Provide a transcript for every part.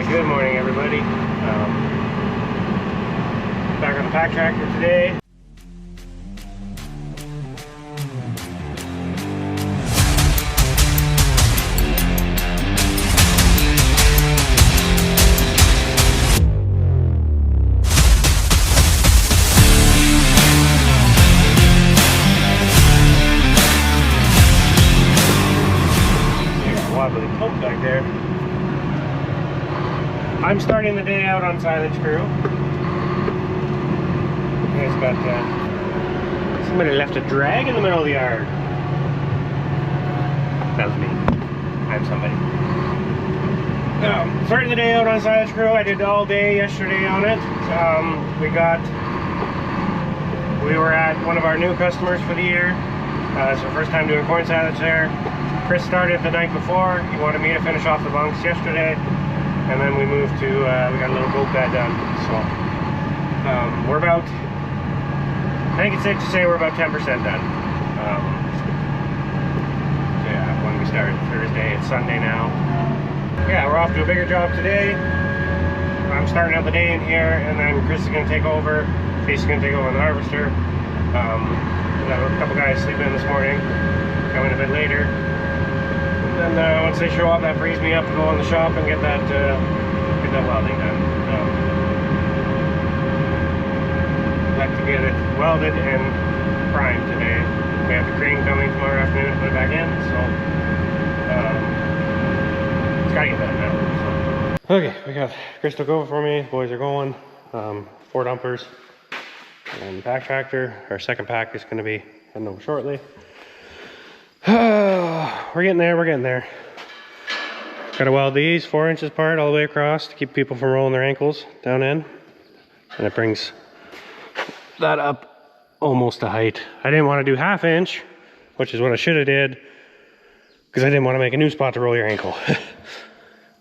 Alright, good morning everybody. Back on the pack tractor today. Wobbly pump back there. I'm starting the day out on silage crew. It's got somebody left a drag in the middle of the yard. That was me. I'm somebody. Starting the day out on silage crew. I did all day yesterday on it. We were at one of our new customers for the year. It's our first time doing corn silage there. Chris started the night before. He wanted me to finish off the bunks yesterday, and then we moved to, we got a little goat bed done. So we're about, I think it's safe to say we're about 10% done. So yeah, when we started Thursday, it's Sunday now. Yeah, we're off to a bigger job today. I'm starting out the day in here, and then Chris is going to take over. Casey's going to take over the harvester. We got a couple guys sleeping in this morning, coming a bit later. And then once they show up, that frees me up to go in the shop and get that welding done. I'd like to get it welded and primed today. We have the crane coming tomorrow afternoon to put it back in, so it's gotta get done now. So. Okay, we got Chris took over for me. Boys are going. 4 dumpers and the pack tractor. Our second pack is going to be heading over shortly. We're getting there. Gotta weld these 4 inches apart all the way across to keep people from rolling their ankles down in. And it brings that up almost to height. I didn't want to do 1/2 inch, which is what I should have did, because I didn't want to make a new spot to roll your ankle.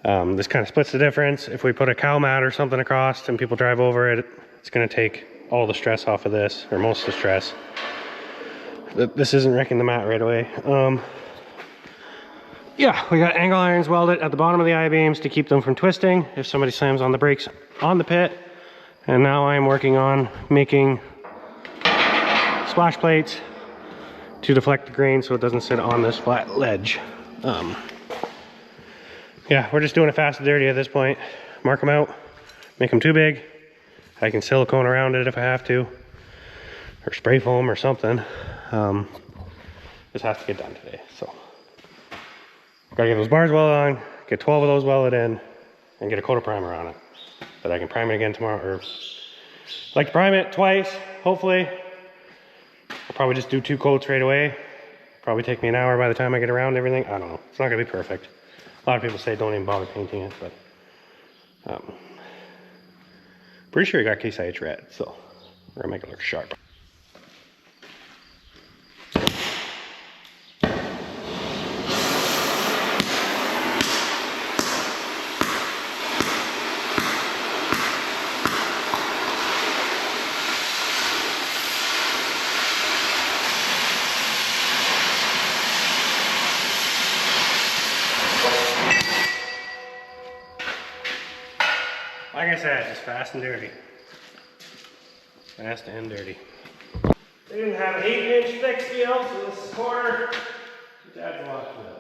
This kind of splits the difference. If we put a cow mat or something across and people drive over it, it's going to take all the stress off of this, or most of the stress. This isn't wrecking the mat right away. Yeah, we got angle irons welded at the bottom of the I-beams to keep them from twisting if somebody slams on the brakes on the pit. And now I'm working on making splash plates to deflect the grain so it doesn't sit on this flat ledge. Yeah, we're just doing it fast and dirty at this point. Mark them out, make them too big. I can silicone around it if I have to, or spray foam or something. This has to get done today, so gotta get those bars welded on, get 12 of those welded in, and get a coat of primer on it, but I can prime it again tomorrow. Or like to prime it twice, hopefully. I'll probably just do 2 coats right away. Probably take me an hour by the time I get around everything. I don't know, it's not gonna be perfect. A lot of people say don't even bother painting it, but pretty sure I got Case IH red, so we're gonna make it look sharp. Like I said, just fast and dirty. Fast and dirty. They didn't have an 8-inch thick steel, so this corner, Dad walked it up.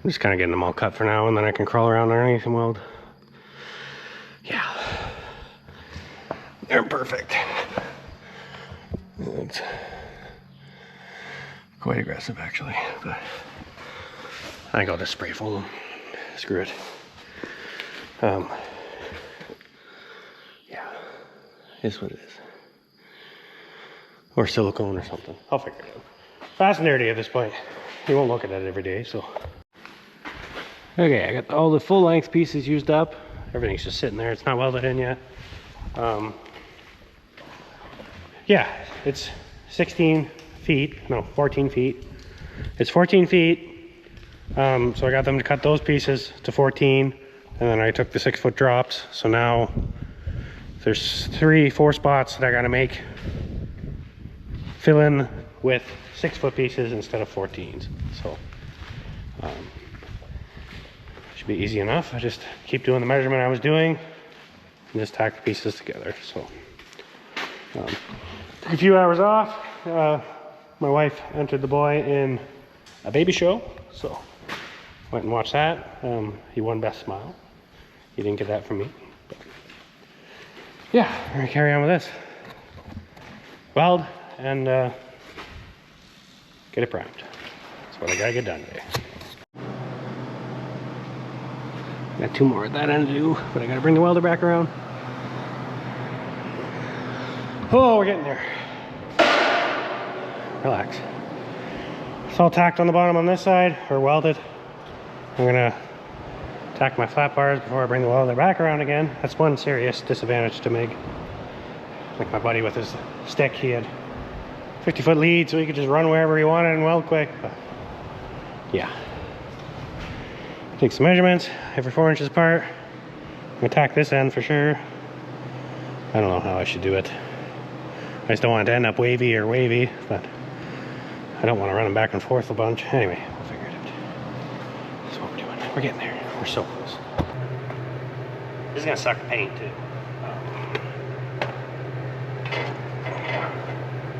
I'm just kind of getting them all cut for now, and then I can crawl around underneath and weld. Yeah. They're perfect. It's quite aggressive, actually, but I think I'll just spray foam them. Screw it. Yeah, is what it is. Or silicone or something. I'll figure it out. Fast and dirty at this point. You won't look at it every day, so. Okay, I got all the full length pieces used up. Everything's just sitting there. It's not welded in yet. Yeah, it's 16 feet, no, 14 feet. It's 14 feet So I got them to cut those pieces to 14, and then I took the 6-foot drops. So now there's 4 spots that I gotta fill in with 6-foot pieces instead of 14s. So should be easy enough. I just keep doing the measurement I was doing and just tack the pieces together. So took a few hours off. My wife entered the boy in a baby show, so went and watched that. He won Best Smile. He didn't get that from me, but yeah, we're gonna carry on with this. Weld and get it primed. That's what I gotta get done today. Got 2 more at that end to do, but I gotta bring the welder back around. Oh, we're getting there. Relax. It's all tacked on the bottom on this side, or welded. I'm gonna tack my flat bars before I bring the welder back around again. That's one serious disadvantage to MIG. Like my buddy with his stick, he had 50-foot lead, so he could just run wherever he wanted and weld quick. But yeah. Take some measurements, every 4 inches apart. I'm gonna tack this end for sure. I don't know how I should do it. I just don't want it to end up wavy or wavy, but I don't want to run them back and forth a bunch. Anyway, we'll figure it out. That's what we're doing. We're getting there. We're so close. This is gonna suck paint too.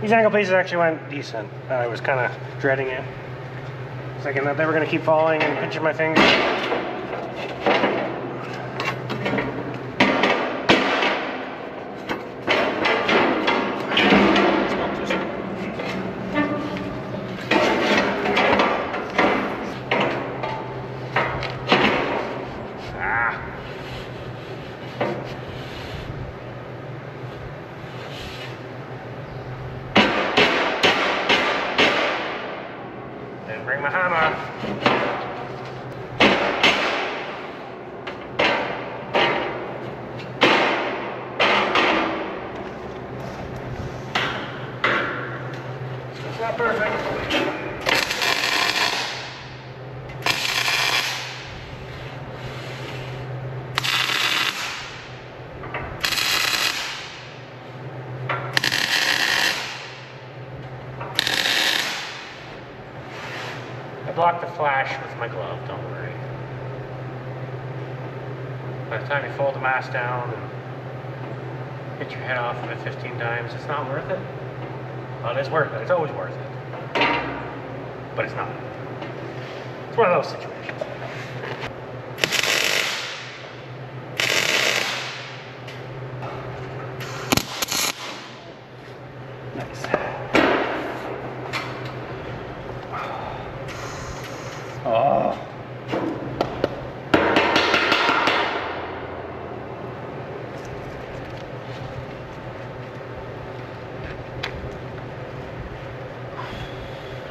These angle pieces actually went decent. I was kind of dreading it. Thinking that they were gonna keep falling and pinching my fingers. Bring my hammer. It's not perfect. I blocked the flash with my glove, don't worry. By the time you fold the mask down and hit your head off of it 15 times, it's not worth it. Well, it is worth it. It's always worth it. But it's not. It's one of those situations. Nice. Oh.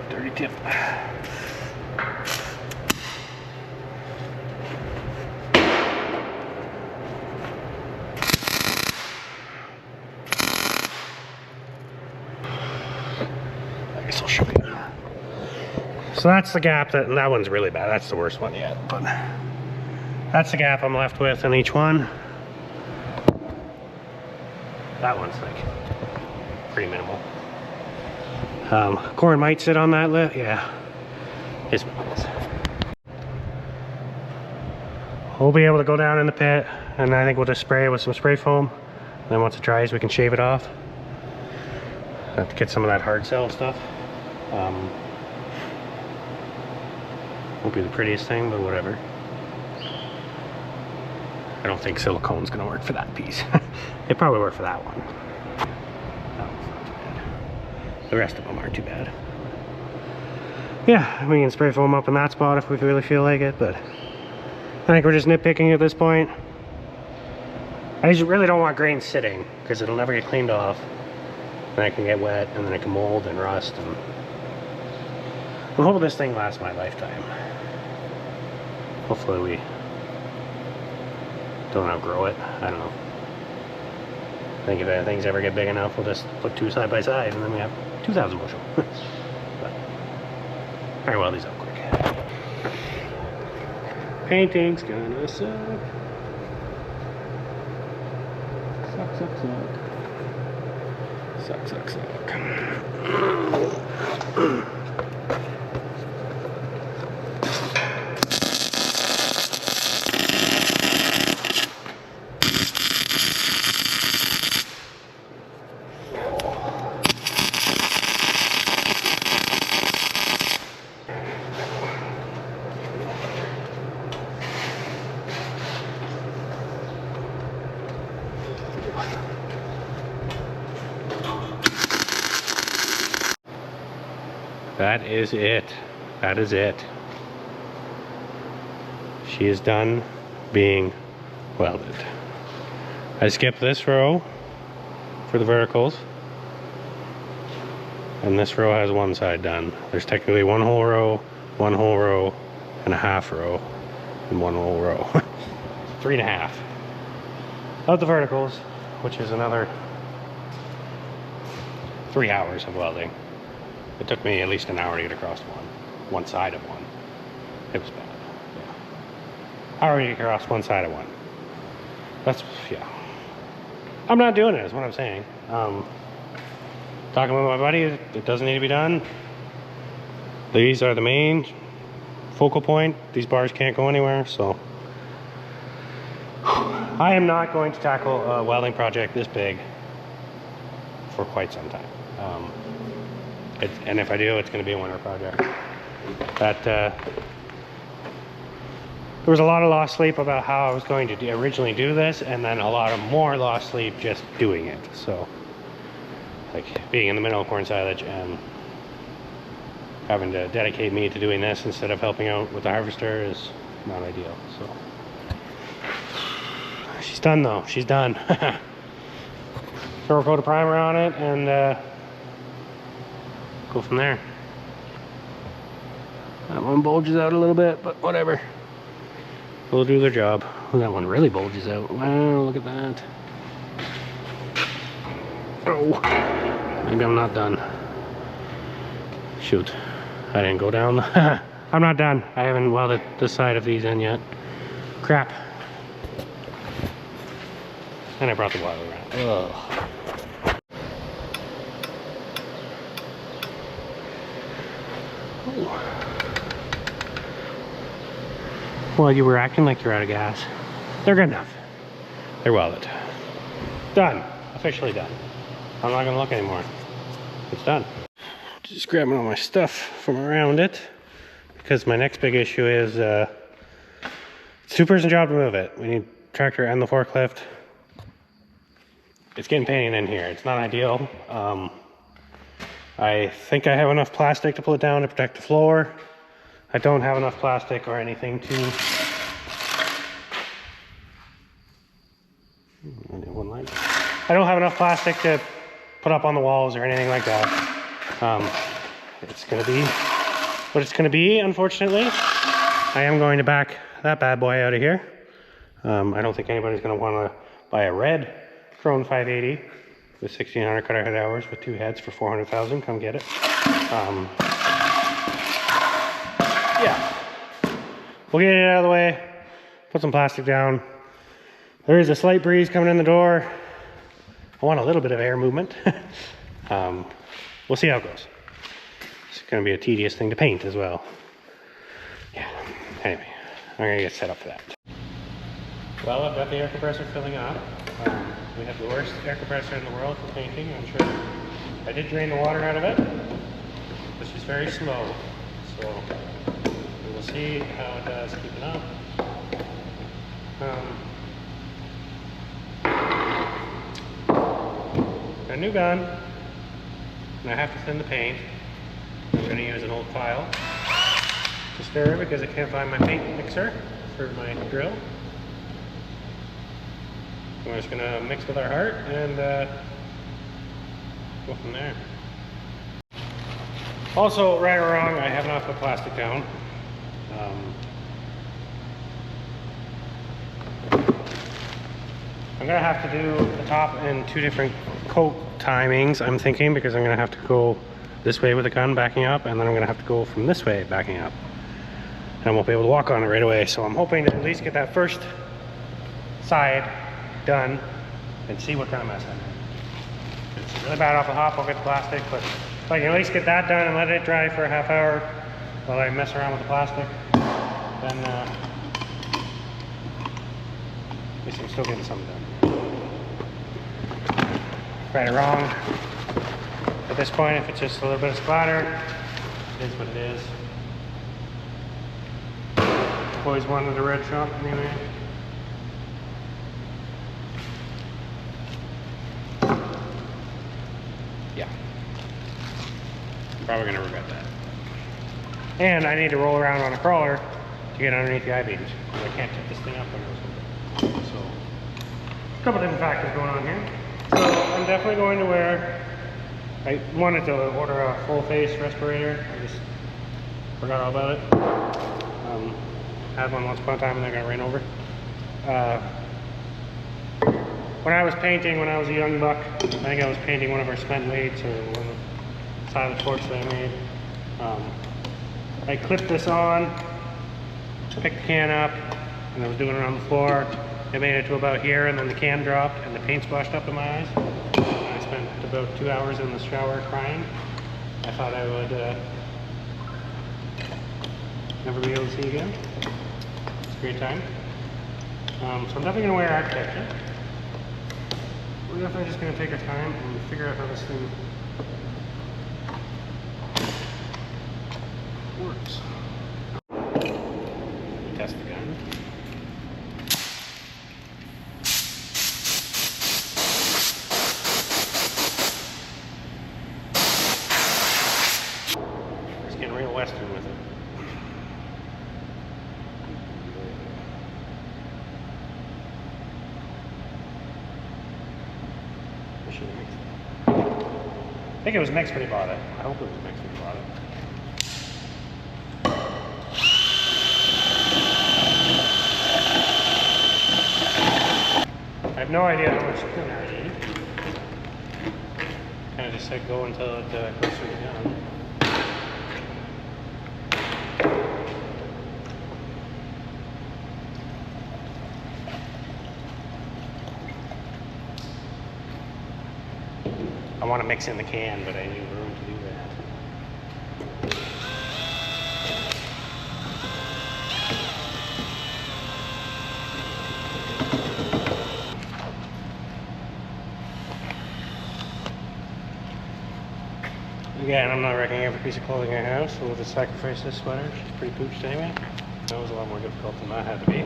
Dirty tip. I guess I'll show you. So that's the gap that one's really bad. That's the worst one yet, but that's the gap I'm left with in each one. That one's like pretty minimal. Corn might sit on that lip. Yeah, it's what it is. We'll be able to go down in the pit, and I think we'll just spray it with some spray foam. And then once it dries, we can shave it off. Have to get some of that hard cell stuff. Won't be the prettiest thing, but whatever. I don't think silicone's gonna work for that piece. It probably worked for that one. That one's not too bad. The rest of them aren't too bad. Yeah, we can spray foam up in that spot if we really feel like it, but I think we're just nitpicking at this point. I just really don't want grain sitting because it'll never get cleaned off. Then it can get wet, and then it can mold and rust. And I'm hoping this thing lasts my lifetime. Hopefully we don't outgrow it. I don't know. I think if things ever get big enough, we'll just put 2 side by side, and then we have 2,000 bushel. But, alright, well, these up quick. painting's gonna suck. Suck, suck, suck. Suck, suck, suck. That is it. That is it. She is done being welded. I skipped this row for the verticals. And this row has one side done. There's technically one whole row, and a half row, and one whole row. 3.5. Of the verticals, which is another 3 hours of welding. It took me at least an hour to get across one side of one. It was bad. Yeah. Hour to get across one side of one. That's, yeah. I'm not doing it, is what I'm saying. Talking with my buddy, it doesn't need to be done. These are the main focal point. These bars can't go anywhere, so. I am not going to tackle a welding project this big for quite some time. And if I do, it's going to be a winter project. There was a lot of lost sleep about how I was going to originally do this, and then a lot of more lost sleep just doing it. So, like being in the middle of corn silage and having to dedicate me to doing this instead of helping out with the harvester is not ideal. So, she's done though. She's done. Throw a coat of primer on it and go from there. That one bulges out a little bit, but whatever. They'll do their job. Oh, that one really bulges out. Wow, look at that. Oh, maybe I'm not done. Shoot, I didn't go down. I'm not done. I haven't welded the side of these in yet. Crap. And I brought the wire around. Ugh. Well, you were acting like you're out of gas. They're good enough. They're welded. Done. Officially done. I'm not gonna look anymore. It's done. Just grabbing all my stuff from around it because my next big issue is it's a 2-person job to move it. We need tractor and the forklift. It's getting painted in here. It's not ideal. I think I have enough plastic to pull it down to protect the floor. I don't have enough plastic or anything to... I don't have enough plastic to put up on the walls or anything like that. It's gonna be what it's gonna be, unfortunately. I am going to back that bad boy out of here. I don't think anybody's gonna wanna buy a red Krone 580 with 1,600 cutter head hours with 2 heads for 400,000. Come get it. Yeah, we'll get it out of the way, put some plastic down. There is a slight breeze coming in the door. I want a little bit of air movement. We'll see how it goes. It's gonna be a tedious thing to paint as well. Yeah, anyway, I'm gonna get set up for that. Well, I've got the air compressor filling up. We have the worst air compressor in the world for painting, I'm sure. I did drain the water out of it, but she's very slow, so we'll see how it does keeping up. Got a new gun, and I have to thin the paint. I'm going to use an old file to stir because I can't find my paint mixer for my drill. I'm just going to mix with our heart and go from there. Also, right or wrong, I have not put plastic down. I'm gonna have to do the top in 2 different coat timings, I'm thinking, because I'm gonna have to go this way with the gun backing up, and then I'm gonna have to go from this way backing up. and I won't be able to walk on it right away. So I'm hoping to at least get that first side done and see what kind of mess I make. It's really bad off the hop, I'll get the plastic, but if I can at least get that done and let it dry for a half hour while I mess around with the plastic, then at least I'm still getting something done. Right or wrong, at this point, if it's just a little bit of splatter, it is what it is. Always wanted a red shop anyway. Yeah. Probably gonna regret that. And I need to roll around on a crawler to get underneath the I-beams. I can't tip this thing up when it goes over. So, a couple different factors going on here. So I'm definitely going to wear, I wanted to order a full face respirator. I just forgot all about it. Had one once upon a time and then got ran over. When I was painting, when I was a young buck, I think I was painting one of our spent weights or one of the silent torch that I made. I clipped this on, picked the can up, and I was doing it on the floor. I made it to about here, and then the can dropped, and the paint splashed up in my eyes. I spent about 2 hours in the shower crying. I thought I would never be able to see again. It's a great time. So I'm definitely going to wear architecture. We're definitely just going to take our time and figure out how this thing works. Test the gun. Just getting real western with it. I think it was mixed when he bought it. I hope it was mixed when he bought it. I have no idea how much thinner I need. Kind of just said go until it goes through the gun. I want to mix in the can, but I need room to do that. Again, I'm not wrecking every piece of clothing I have, so we'll just sacrifice this sweater. She's pretty pooched anyway. That was a lot more difficult than that had to be.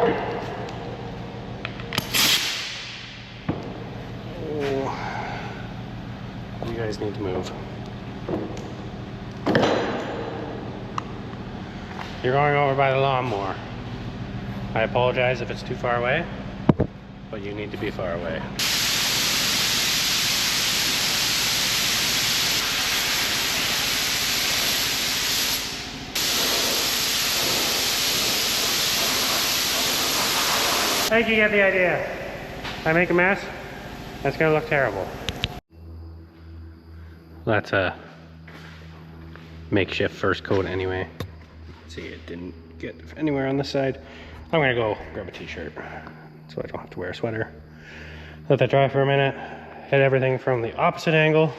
You guys need to move. You're going over by the lawnmower. I apologize if it's too far away, but you need to be far away. I think you get the idea. If I make a mess, that's gonna look terrible. That's a makeshift first coat anyway. See, it didn't get anywhere on this side. I'm gonna go grab a t-shirt so I don't have to wear a sweater. Let that dry for a minute. Hit everything from the opposite angle.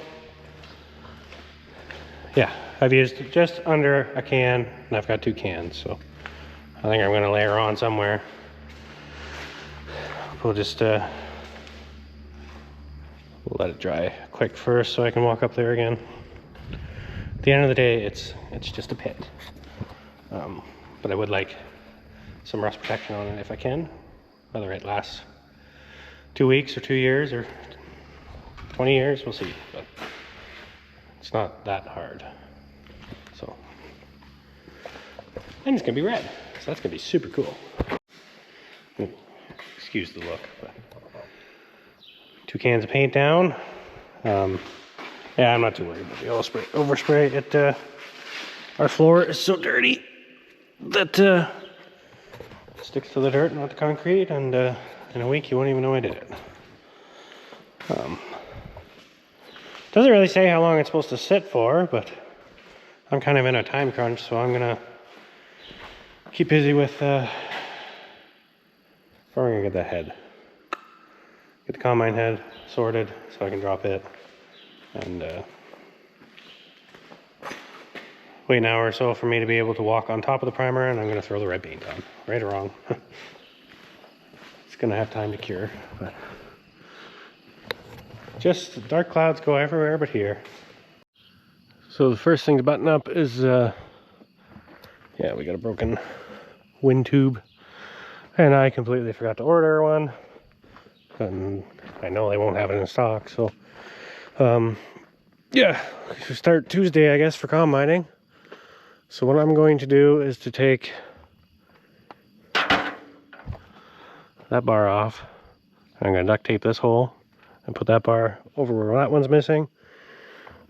Yeah, I've used just under a can and I've got 2 cans, so I think I'm gonna layer on somewhere. We'll just we'll let it dry quick first so I can walk up there again. At the end of the day, it's just a pit. But I would like some rust protection on it if I can. Whether it lasts 2 weeks or 2 years or 20 years, we'll see. But it's not that hard. So, and it's gonna be red, so that's gonna be super cool. Excuse the look, but 2 cans of paint down. Yeah, I'm not too worried about the overspray. Our floor is so dirty that it sticks to the dirt, not the concrete, and in a week you won't even know I did it. Doesn't really say how long it's supposed to sit for, but I'm kind of in a time crunch, so I'm gonna keep busy with where am I gonna get that head? Get the combine head sorted so I can drop it, and wait an hour or so for me to be able to walk on top of the primer, and I'm gonna throw the red paint on. Right or wrong. It's gonna have time to cure, but just dark clouds go everywhere but here. So the first thing to button up is yeah, we got a broken wind tube, and I completely forgot to order one, and I know they won't have it in stock. So yeah, we start Tuesday, I guess, for combining. So what I'm going to do is to take that bar off. I'm going to duct tape this hole and put that bar over where that one's missing.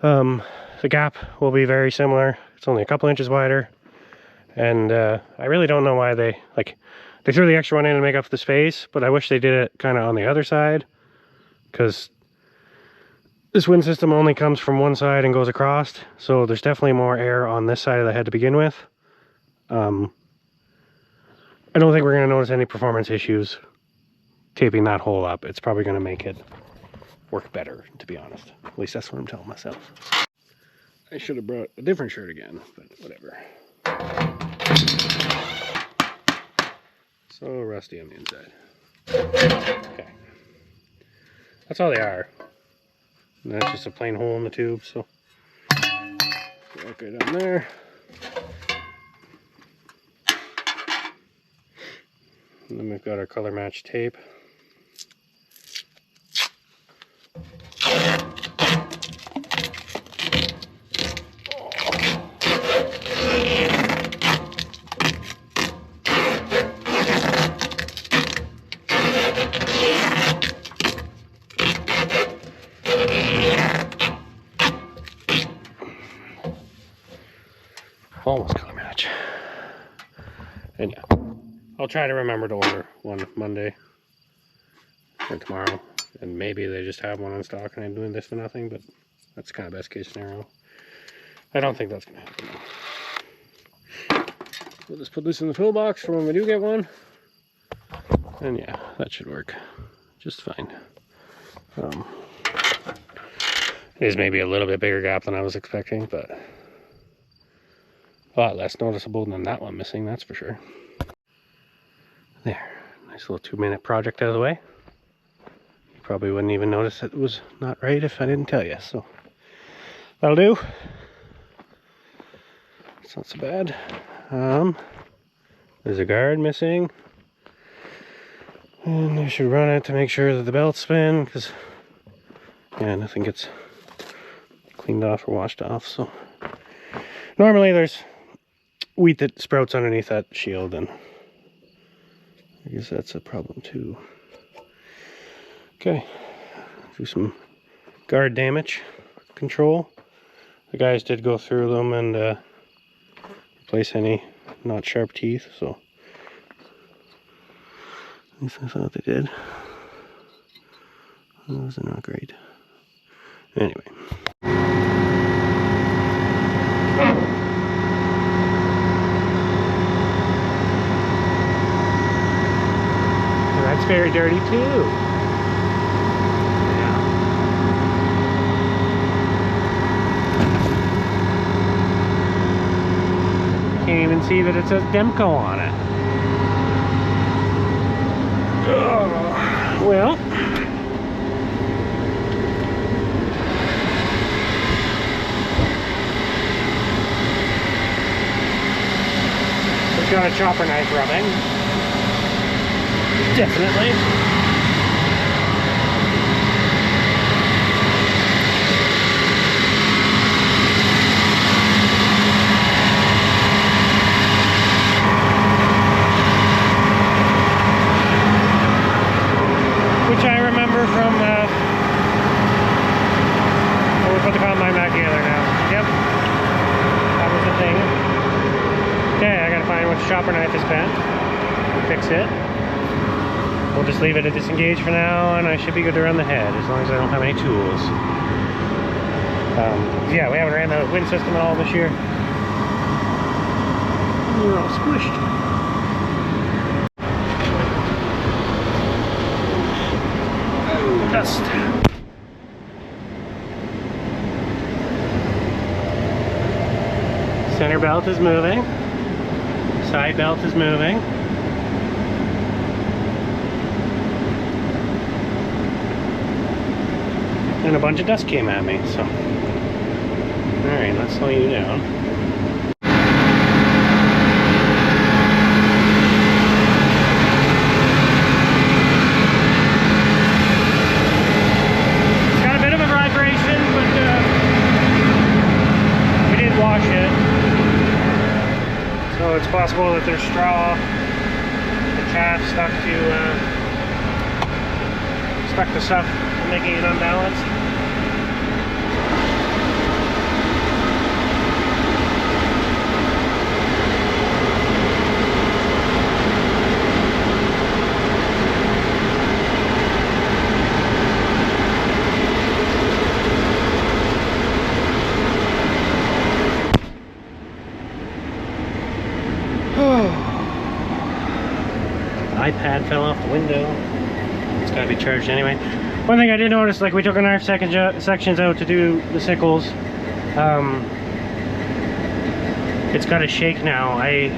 The gap will be very similar. It's only a couple inches wider, and I really don't know why they threw the extra one in to make up the space, but I wish they did it kind of on the other side, because this wind system only comes from one side and goes across, so there's definitely more air on this side of the head to begin with. I don't think we're going to notice any performance issues taping that hole up. It's probably going to make it work better, to be honest. At least that's what I'm telling myself. I should have brought a different shirt again, but whatever. So rusty on the inside. Okay. That's all they are. And that's just a plain hole in the tube, so right down there. And then we've got our color match tape. Almost color match. And yeah, I'll try to remember to order one Monday or tomorrow, and maybe they just have one in stock and I'm doing this for nothing, but that's kind of best case scenario. I don't think that's gonna happen though. We'll just put this in the toolbox for when we do get one, and yeah, that should work just fine. It is maybe a little bit bigger gap than I was expecting, but a lot less noticeable than that one missing, that's for sure. There, nice little 2-minute project out of the way. You probably wouldn't even notice it was not right if I didn't tell you, so that'll do. It's not so bad. There's a guard missing, and I should run it to make sure that the belts spin, because yeah, nothing gets cleaned off or washed off. So normally there's wheat that sprouts underneath that shield, and I guess that's a problem too. Okay, do some guard damage control. The guys did go through them and replace any not sharp teeth, so at least I thought they did. Those are not great. Anyway. That's very dirty too. Yeah. Can't even see that it says Demco on it. Well, we've got a chopper knife rubbing. Definitely. Which I remember from oh, we put the combine back together now. Yep. That was the thing. Okay, I gotta find which chopper knife is bent and fix it. We'll just leave it at disengage for now, and I should be good to run the head as long as I don't have any tools. Yeah, we haven't ran the wind system at all this year. We're all squished. dust. Center belt is moving. Side belt is moving. And a bunch of dust came at me, so. Alright, let's slow you down. It's got a bit of a vibration, but we did wash it. So it's possible that there's straw, the chaff stuck to stuff, making it unbalanced. iPad fell off the window. It's gotta be charged anyway. One thing I did notice, like we took our sections out to do the sickles. It's got a shake now. I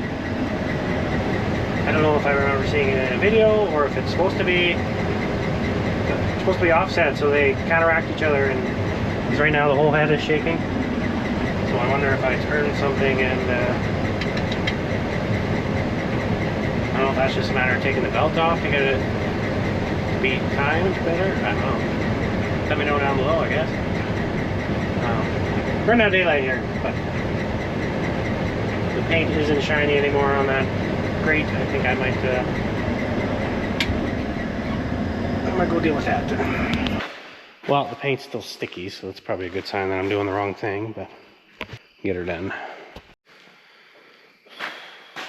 don't know if I remember seeing it in a video or if it's supposed to be offset so they counteract each other, and because right now the whole head is shaking. So I wonder if I turn something and I don't know if that's just a matter of taking the belt off to get it to be timed better. I don't know. Let me know down below, I guess. We're not daylight here, but the paint isn't shiny anymore on that grate. I think I might go deal with that. Well, the paint's still sticky, so it's probably a good sign that I'm doing the wrong thing, but get her done.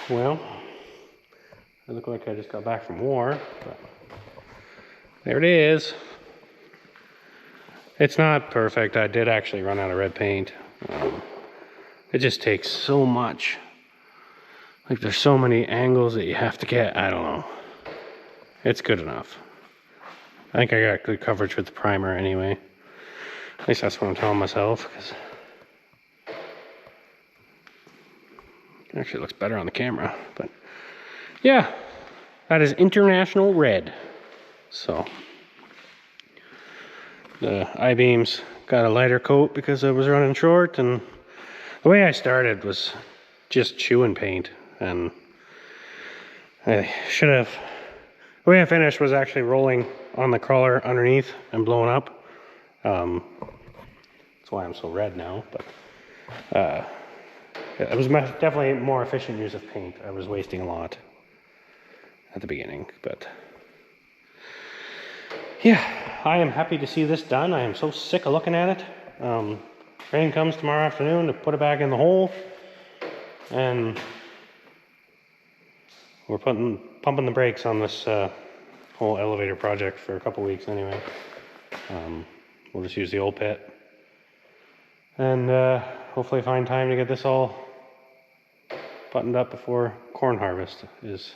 Well, I look like I just got back from war, but there it is. It's not perfect. I did actually run out of red paint. It just takes so much. Like there's so many angles that you have to get. I don't know. It's good enough. I think I got good coverage with the primer anyway. At least that's what I'm telling myself. Because it actually looks better on the camera. But yeah, that is International Red. So the I-beams got a lighter coat because I was running short, and the way I started was just chewing paint, and I should have, the way I finished was actually rolling on the crawler underneath and blowing up. That's why I'm so red now, but it was definitely more efficient use of paint. I was wasting a lot at the beginning, but yeah, I am happy to see this done. I am so sick of looking at it. Rain comes tomorrow afternoon to put it back in the hole, and we're pumping the brakes on this whole elevator project for a couple weeks anyway. We'll just use the old pit, and hopefully find time to get this all buttoned up before corn harvest is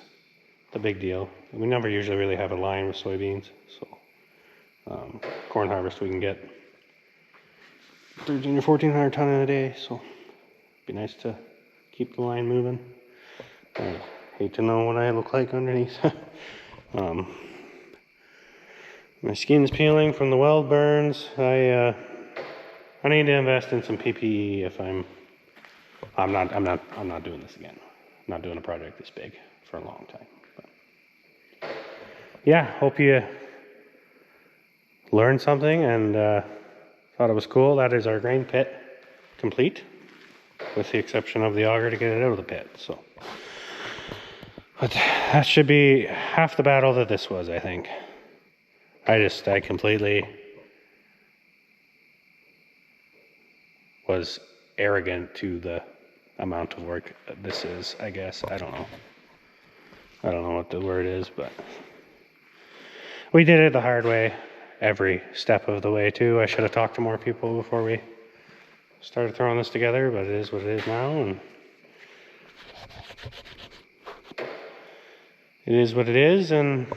the big deal. We never usually really have a line with soybeans, so corn harvest we can get 1,300 or 1,400 ton in a day, so it'd be nice to keep the line moving. I hate to know what I look like underneath. My skin's peeling from the weld burns. I need to invest in some PPE if I'm not doing this again. I'm not doing a project this big for a long time. But yeah, hope you learned something and thought it was cool. That is our grain pit complete, with the exception of the auger to get it out of the pit. So, but that should be half the battle that this was, I think. I completely was arrogant to the amount of work this is, I guess. I don't know what the word is, but we did it the hard way every step of the way too. I should have talked to more people before we started throwing this together, but it is what it is now, and it is what it is, and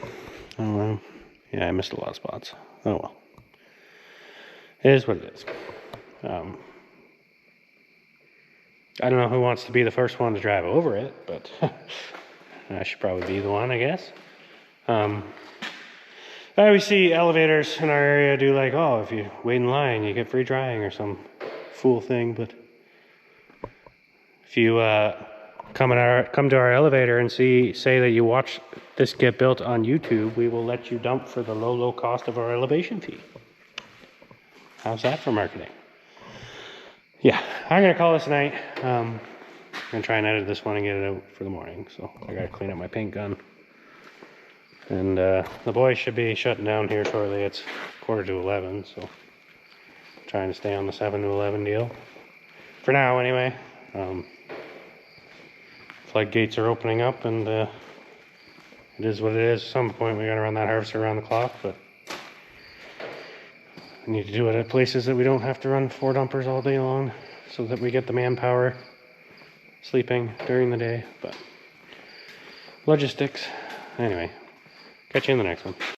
I don't know. Yeah, I missed a lot of spots. Oh well. It is what it is. I don't know who wants to be the first one to drive over it, but I should probably be the one, I guess. I always see elevators in our area do like, oh, if you wait in line, you get free drying or some fool thing. But if you come to our elevator and say that you watch this get built on YouTube, we will let you dump for the low cost of our elevation fee. How's that for marketing? Yeah, I'm gonna call this a night. I'm gonna try and edit this one and get it out for the morning. So I gotta clean up my paint gun. And the boys should be shutting down here shortly. It's 10:45, so trying to stay on the 7 to 11 deal. For now, anyway. Floodgates are opening up, and it is what it is. At some point, we gotta run that harvester around the clock, but we need to do it at places that we don't have to run 4 dumpers all day long, so that we get the manpower sleeping during the day. But logistics. Anyway, catch you in the next one.